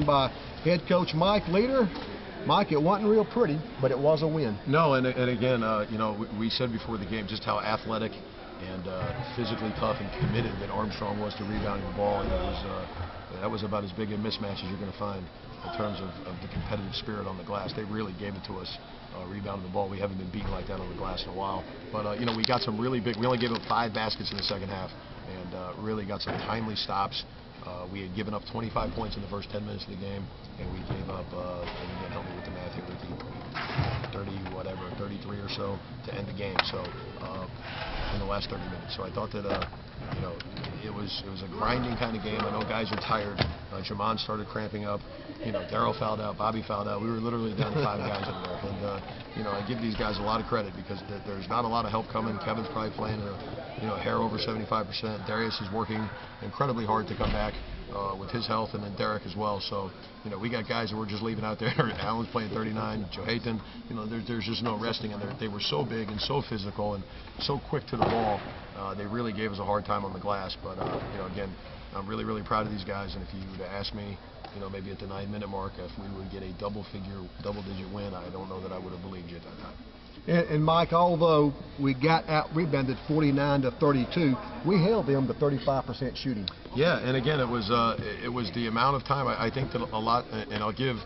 By head coach Mike Leader. Mike, it wasn't real pretty, but it was a win. No, and again, you know, we said before the game just how athletic and physically tough and committed that Armstrong was to rebounding the ball. And that was about as big a mismatch as you're going to find in terms of the competitive spirit on the glass. They really gave it to us, rebounding the ball. We haven't been beaten like that on the glass in a while. But, you know, we got some really big, we only gave up 5 baskets in the second half and really got some timely stops. We had given up 25 points in the first 10 minutes of the game, and we gave up, and again, help me with the math here, 33 or so to end the game. So in the last 30 minutes. So I thought that, you know, it was a grinding kind of game. I know guys are tired. Jamon started cramping up. You know, Darryl fouled out, Bobby fouled out. We were literally down to 5 guys in there. And, you know, I give these guys a lot of credit because there's not a lot of help coming. Kevin's probably playing a hair over 75%. Darius is working incredibly hard to come back with his health, and then Derek as well. So, you know, we got guys that we're just leaving out there. Alan's playing 39, Joe Hayton. You know, there's just no resting, and they were so big and so physical and so quick to the ball. They really gave us a hard time on the glass. But, you know, again, I'm really, really proud of these guys. And if you would ask me, you know, maybe at the 9-minute mark, if we would get a double-digit win, I don't know that I would have believed you at that time. And Mike, although we got out-rebounded 49-32, we held them to 35% shooting. Yeah, and again, it was the amount of time. I think that a lot, and I'll give,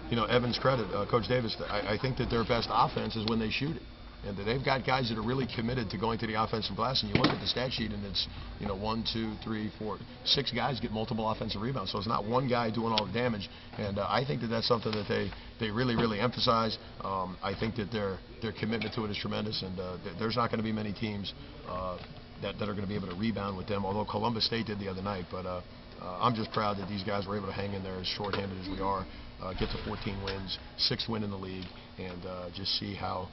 you know, Evans credit, Coach Davis. I think that their best offense is when they shoot it. And that they've got guys that are really committed to going to the offensive glass. And you look at the stat sheet, and it's, you know, 1, 2, 3, 4, 6 guys get multiple offensive rebounds. So it's not one guy doing all the damage. And I think that that's something that they really, really emphasize. I think that their commitment to it is tremendous. And there's not going to be many teams that are going to be able to rebound with them. Although Columbus State did the other night. But I'm just proud that these guys were able to hang in there as shorthanded as we are. Get to 14 wins, 6th win in the league, and just see how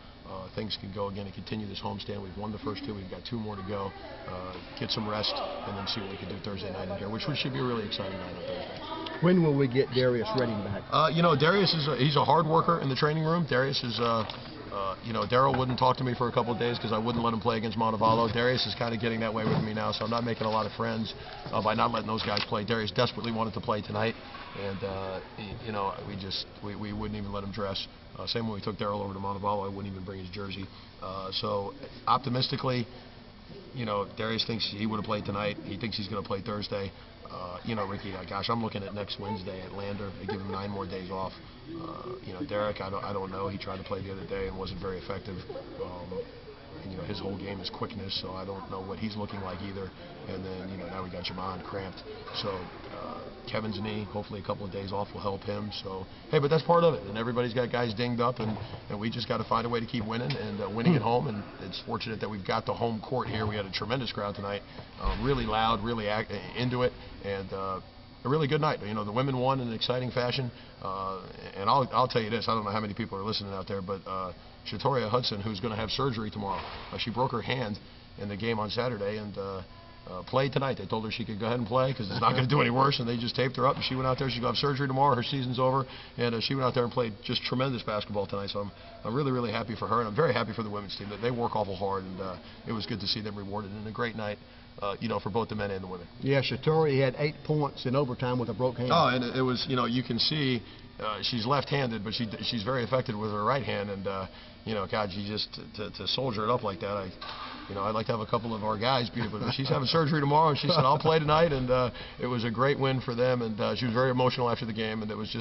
things can go again and continue this homestand. We've won the first 2. We've got 2 more to go. Get some rest, and then see what we can do Thursday night in here, which should be a really exciting night on Thursday. When will we get Darius Redding back? You know, Darius he's a hard worker in the training room. Darius is, you know, Darryl wouldn't talk to me for a couple of days because I wouldn't let him play against Montevallo. Darius is kind of getting that way with me now, so I'm not making a lot of friends by not letting those guys play. Darius desperately wanted to play tonight, and you know, we wouldn't even let him dress. Same when we took Darryl over to Montevallo, I wouldn't even bring his jersey. So optimistically, you know, Darius thinks he would have played tonight. He thinks he's going to play Thursday. You know, Ricky, gosh, I'm looking at next Wednesday at Lander. They give him 9 more days off. You know, Derek, I don't know. He tried to play the other day and wasn't very effective. And, you know, his whole game is quickness, so I don't know what he's looking like either. And then, you know, now we got Jamon cramped. So Kevin's knee, hopefully a couple of days off will help him. So, hey, but that's part of it. And everybody's got guys dinged up, and we just got to find a way to keep winning and winning at home. And it's fortunate that we've got the home court here. We had a tremendous crowd tonight, really loud, really into it, and a really good night. You know, the women won in an exciting fashion. And I'll tell you this, I don't know how many people are listening out there, but Shatoria Hudson, who's going to have surgery tomorrow, she broke her hand in the game on Saturday and played tonight. They told her she could go ahead and play because it's not going to do any worse, and they just taped her up, and she went out there. She's going to have surgery tomorrow. Her season's over, and she went out there and played just tremendous basketball tonight. So I'm really, really happy for her, and I'm very happy for the women's team. They work awful hard, and it was good to see them rewarded in a great night. You know, for both the men and the women. Yeah, Shatori had 8 points in overtime with a broke hand. Oh, and it was, you know, you can see she's left-handed, but she's very effective with her right hand, and you know, God, she just to soldier it up like that. You know, I'd like to have a couple of our guys beat it, but she's having surgery tomorrow, and she said I'll play tonight, and it was a great win for them, and she was very emotional after the game, and it was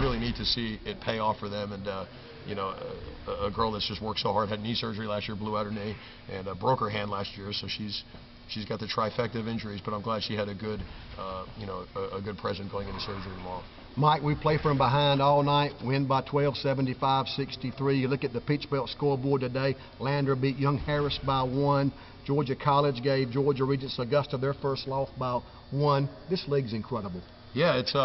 really neat to see it pay off for them, and you know, a girl that's just worked so hard, had knee surgery last year, blew out her knee, and broke her hand last year, so she's got the trifecta of injuries, but I'm glad she had a good, you know, a good present going into surgery tomorrow. Mike, we play from behind all night, win by 12, 75-63. You look at the Peach Belt scoreboard today. Lander beat Young Harris by 1. Georgia College gave Georgia Regents Augusta their first loss by 1. This league's incredible. Yeah, it's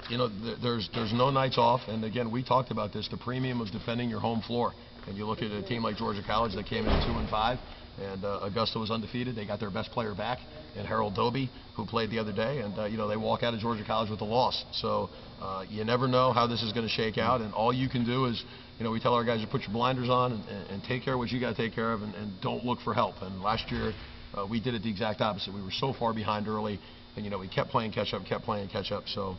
you know, there's no nights off, and again, we talked about this, the premium of defending your home floor. And you look at a team like Georgia College that came in 2-5. And Augusta was undefeated. They got their best player back, and Harold Doby, who played the other day. And, you know, they walk out of Georgia College with a loss. So you never know how this is going to shake out. And all you can do is, you know, we tell our guys to put your blinders on and take care of what you got to take care of and don't look for help. And last year we did it the exact opposite. We were so far behind early, and, you know, we kept playing catch up, kept playing catch up. So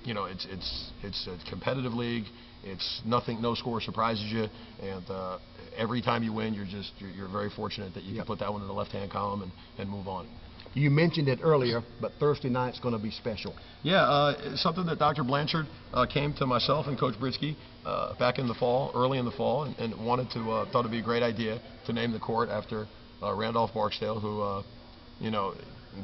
You know, it's a competitive league. It's nothing, no score surprises you, and every time you win, you're very fortunate that you can put that one in the left-hand column and move on. You mentioned it earlier, but Thursday night's going to be special. Yeah, something that Dr. Blanchard came to myself and Coach Britsky back in the fall, early in the fall, and thought it'd be a great idea to name the court after Randolph Barksdale, who, you know,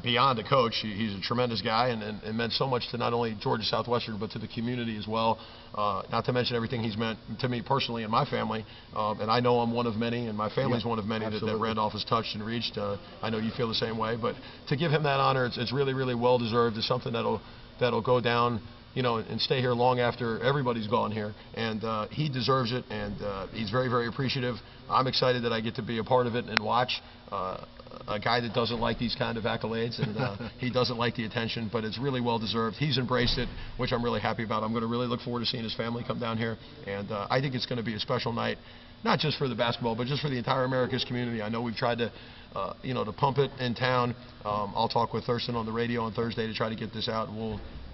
beyond a coach, he's a tremendous guy and meant so much to not only Georgia Southwestern but to the community as well. Not to mention everything he's meant to me personally and my family. And I know I'm one of many, and my family's one of many that Randolph has touched and reached. I know you feel the same way, but to give him that honor, it's really, really well deserved. It's something that'll go down, you know, and stay here long after everybody's gone here, and he deserves it, and he's very, very appreciative. I'm excited that I get to be a part of it and watch. A guy that doesn't like these kind of accolades, and he doesn't like the attention, but it's really well deserved. He's embraced it, which I'm really happy about. I'm going to really look forward to seeing his family come down here, and I think it's going to be a special night, not just for the basketball, but just for the entire Americas community. I know we've tried to, you know, to pump it in town. I'll talk with Thurston on the radio on Thursday to try to get this out.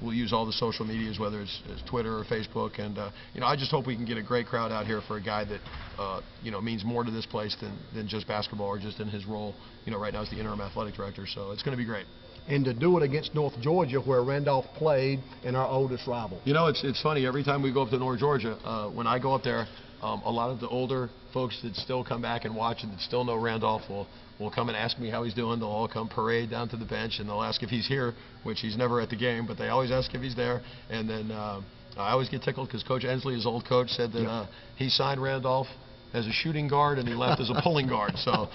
We'll use all the social medias, whether it's Twitter or Facebook, and you know, I just hope we can get a great crowd out here for a guy that you know, means more to this place than just basketball or just in his role, you know, right now as the interim athletic director. So it's going to be great. And to do it against North Georgia, where Randolph played, and our oldest rival. You know, it's funny. Every time we go up to North Georgia, when I go up there, a lot of the older folks that still come back and watch and that still know Randolph will come and ask me how he's doing. They'll all come parade down to the bench, and they'll ask if he's here, which he's never at the game, but they always ask if he's there. And then I always get tickled because Coach Ensley, his old coach, said that he signed Randolph as a shooting guard and he left as a pulling guard, so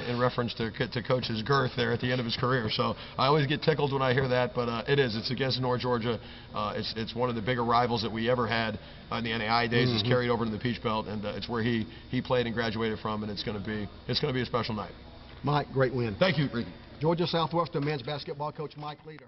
in reference to Coach's girth there at the end of his career. So I always get tickled when I hear that, but it's against North Georgia. It's one of the bigger rivals that we ever had in the NAI days. It's carried over to the Peach Belt, and it's where he played and graduated from, and it's going to be a special night. Mike, great win. Thank you, Ricky. Georgia Southwestern men's basketball coach Mike Leader.